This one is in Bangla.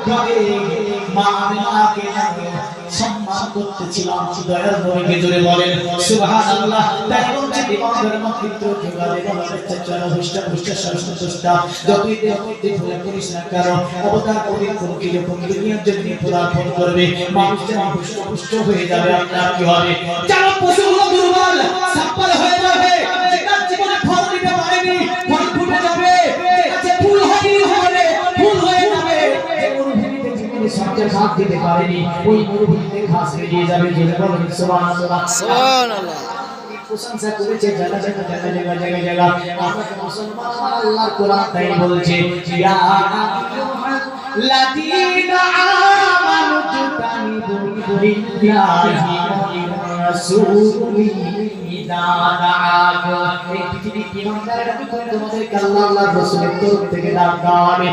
ঘরে মা আমিনাকে সম্মান করতেছিলাম। দয়াল নবীকে জোরে বলেন সুবহানাল্লাহ। তাই বলতে দিবাগর মন্ত্র যোগালে বলার চলা হুষ্টা হুষ্টা সরস্বতষ্টা যতই দেহতে ভুলে করিস না কারণ অবতার কবি কোনকে যখন দুনিয়ার জন্য পদার্পণ করবে মানুষ যেন হুষ্ট হয়ে যাবে। আপনার কি হবে? যারা পশুগুলো দুর্বল সাব্বাল হয়ে যাবে, যার জীবনে ফল দিতে পারেনি ফল ফুটে যাবে, যে ফুল হয়নি হবে ফুল হয়ে যাবে, যে মরুভূমিতে জীবনে সবচেয়ে ঘাস দিতে পারেনি ওই মরুভূমিতে ঘাস বেরিয়ে যাবে। যে বলেন সুবহানাল্লাহ সুবহানাল্লাহ। প্রশংসা করেছে জায়গা জায়গা জায়গা জায়গা জায়গা জায়গা। আমরা মুসলমান আল্লাহর কোরআন তাই বলছে ইয়া আইয়ুহাল্লাযীনা আমানু তানিবু বিল্লাহি ওয়া রাসূলিহি ইযা দাআকুম। এই পৃথিবীর ইমানদাররা যখন তোমাদেরকে আল্লাহ আল্লাহর রাসূলের তরফ থেকে ডাক দেওয়া হবে